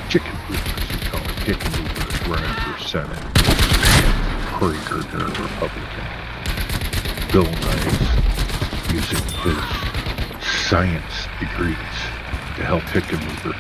chicken mover, as we call it. Chicken mover is running for Senate. Krieger, the Republican. Bill Nye using his science degrees to help Hickenlooper.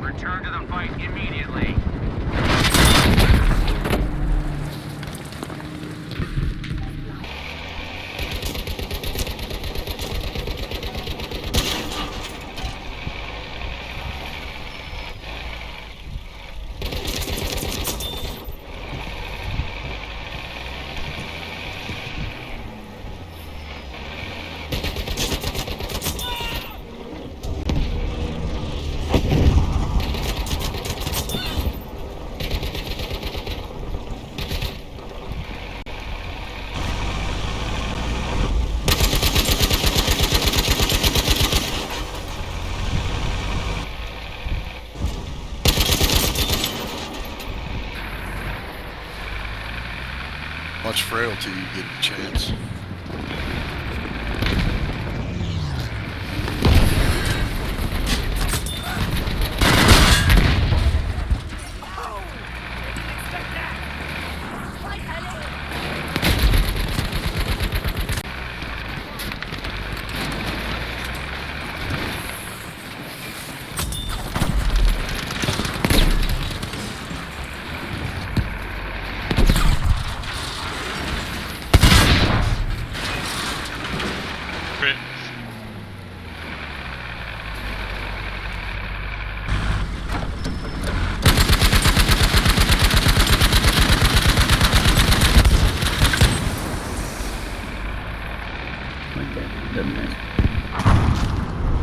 Return to the fight immediately. Much frailty, you get a chance.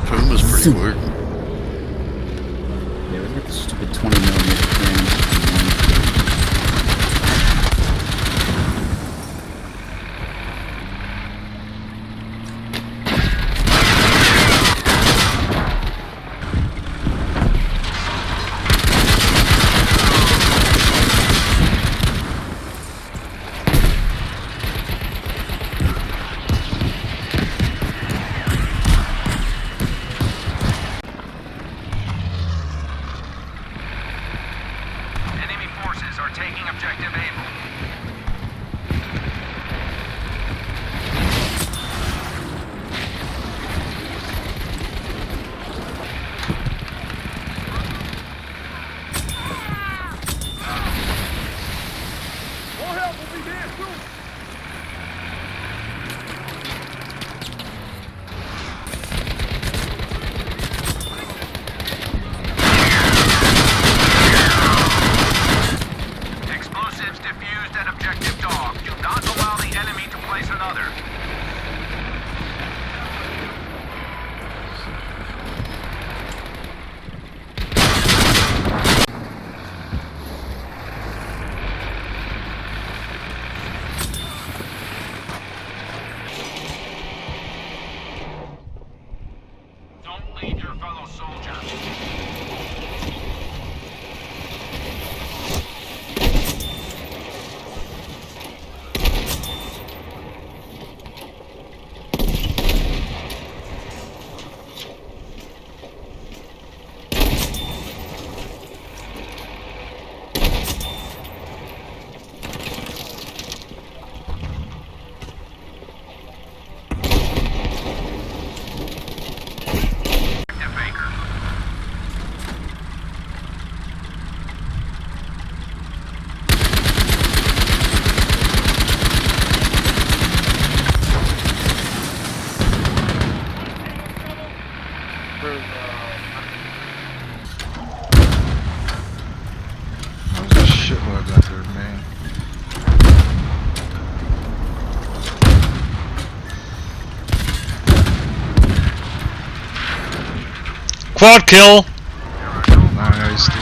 Boom was pretty quick. Yeah, we got the stupid 20mm cannon. Enemy forces are taking objective Able. More help will be there soon. Explosives diffused at objective Dog. Do not allow the enemy to place another. Don't leave your fellow soldiers. Objective Baker. There's a shitload out there, man. Quad kill! Nice, dude.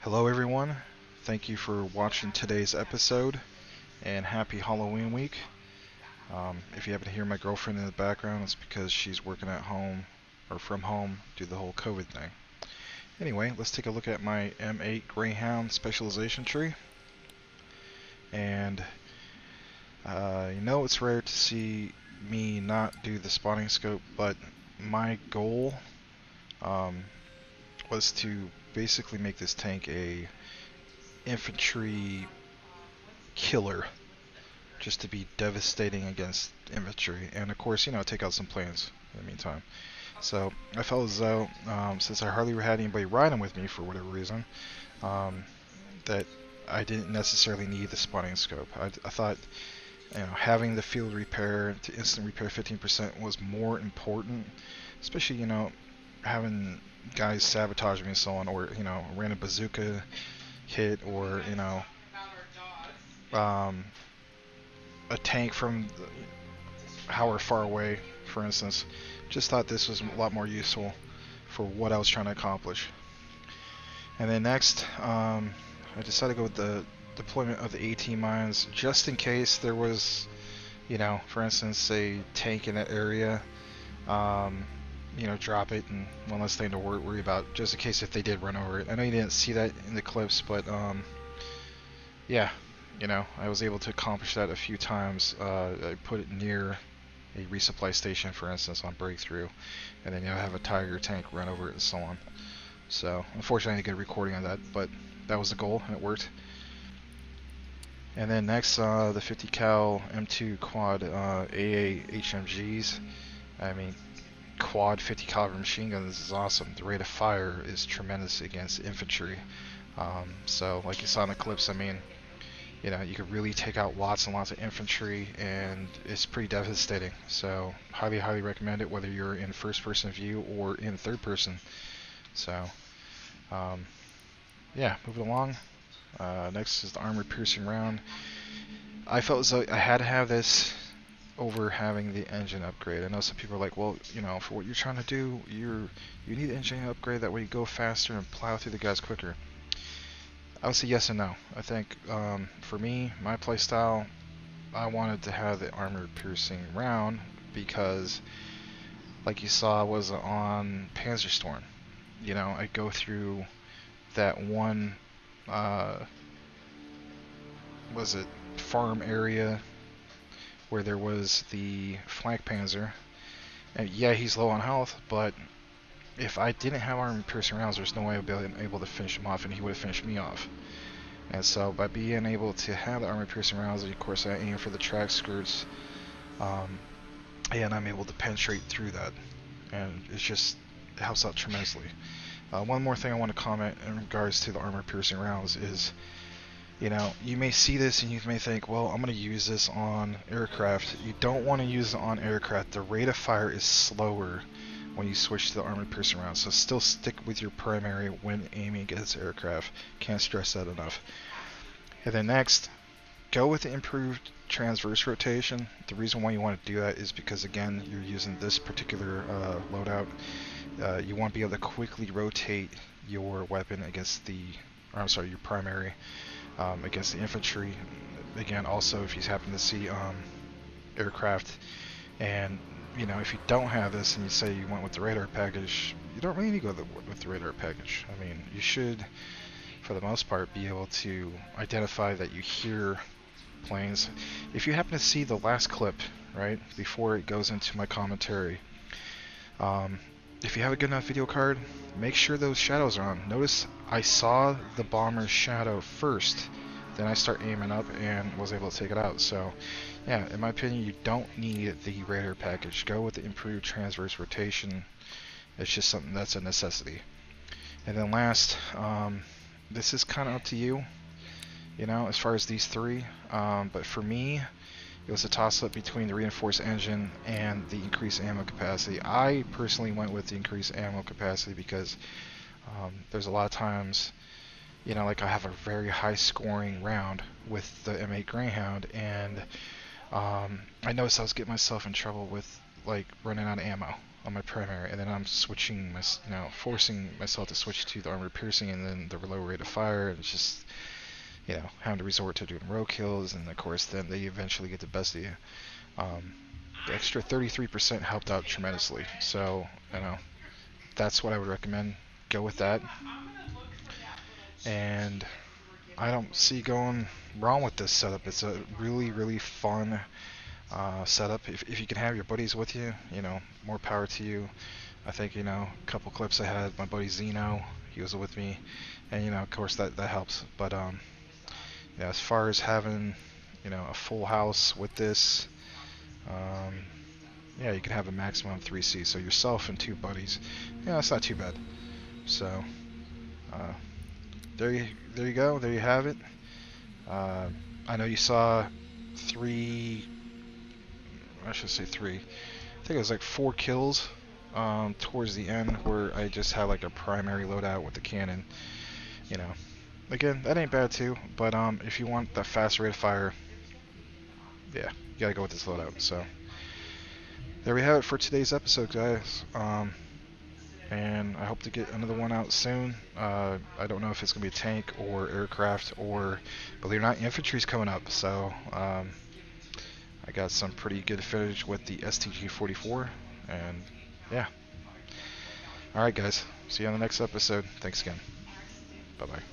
Hello everyone, thank you for watching today's episode, and happy Halloween week. If you happen to hear my girlfriend in the background, it's because she's working at home, or from home, due to the whole COVID thing. Anyway, let's take a look at my M8 Greyhound specialization tree. And you know it's rare to see me not do the spotting scope, but my goal was to basically make this tank a infantry killer, just to be devastating against infantry, and of course, you know, take out some planes in the meantime. So I felt as though, since I hardly had anybody riding with me for whatever reason, that I didn't necessarily need the spotting scope. I thought, you know, having the field repair to instant repair 15% was more important, especially, you know, having guys sabotage me and so on, or, you know, random bazooka hit, or, you know, a tank from however far away, for instance. Just thought this was a lot more useful for what I was trying to accomplish. And then next, I decided to go with the deployment of the AT mines, just in case there was, you know, for instance, a tank in that area, you know, drop it and one less thing to worry about, just in case if they did run over it. I know you didn't see that in the clips, but yeah, you know, I was able to accomplish that a few times. I put it near a resupply station, for instance, on breakthrough, and then, you know, have a Tiger tank run over it and so on. So unfortunately, I didn't get a recording of that, but that was the goal and it worked. And then next, the 50 cal M2 quad AA HMGs. I mean, quad 50 caliber machine gun. This is awesome. The rate of fire is tremendous against infantry. So like you saw in the clips, I mean, you know, you could really take out lots and lots of infantry, and it's pretty devastating. So highly recommend it, whether you're in first person view or in third person. So yeah, moving along. Next is the armor piercing round. I felt as though I had to have this over having the engine upgrade. I know some people are like, well, you know, for what you're trying to do, you need the engine upgrade, that way you go faster and plow through the guys quicker. I would say yes and no. I think for me, my playstyle, I wanted to have the armor piercing round because, like you saw, was on Panzerstorm. You know, I go through that one, was it farm area where there was the flank panzer, and yeah, he's low on health, but if I didn't have armor piercing rounds, there's no way I'd be able to finish him off, and he would have finished me off. And so by being able to have the armor piercing rounds, of course I aim for the track skirts, and I'm able to penetrate through that, and it helps out tremendously. One more thing I want to comment in regards to the armor piercing rounds is, you know, you may see this and you may think, well, I'm going to use this on aircraft. You don't want to use it on aircraft. The rate of fire is slower when you switch to the armor piercing round, so still stick with your primary when aiming against aircraft. Can't stress that enough. And then next, go with the improved transverse rotation. The reason why you want to do that is because, again, you're using this particular loadout. You want to be able to quickly rotate your weapon against your primary against the infantry. Again, also if you happen to see aircraft, and you know, if you don't have this and you say you went with the radar package, you don't really need to go with the radar package. I mean, you should, for the most part, be able to identify that you hear planes. If you happen to see the last clip, right, before it goes into my commentary, if you have a good enough video card, make sure those shadows are on. Notice I saw the bomber's shadow first, then I start aiming up and was able to take it out. So yeah, in my opinion, you don't need the radar package. Go with the improved transverse rotation. It's just something that's a necessity. And then last, this is kind of up to you, you know, as far as these three, but for me, it was a toss-up between the reinforced engine and the increased ammo capacity. I personally went with the increased ammo capacity because there's a lot of times, you know, like I have a very high scoring round with the M8 Greyhound, and I noticed I was getting myself in trouble with like running out of ammo on my primary, and then I'm switching forcing myself to switch to the armor piercing and then the low rate of fire, and it's just, you know, having to resort to doing row kills, and of course then they eventually get the best of you. The extra 33% helped out tremendously, so you know, that's what I would recommend. Go with that, and I don't see going wrong with this setup. It's a really fun setup. If you can have your buddies with you, you know, more power to you. I think, you know, a couple clips I had my buddy Zeno, he was with me, and you know, of course that helps. But yeah, as far as having, you know, a full house with this, yeah, you can have a maximum of 3 seats, so yourself and 2 buddies. Yeah, that's not too bad. So there you go. There you have it. I know you saw 3. I should say 3. I think it was like 4 kills towards the end where I just had like a primary loadout with the cannon. You know, again, that ain't bad too. But if you want that fast rate of fire, yeah, you gotta go with this loadout. So there we have it for today's episode, guys. And I hope to get another one out soon. I don't know if it's gonna be a tank or aircraft, or, believe it or not, infantry's coming up. So I got some pretty good footage with the STG-44, and yeah, Alright guys, see you on the next episode. Thanks again. Bye bye.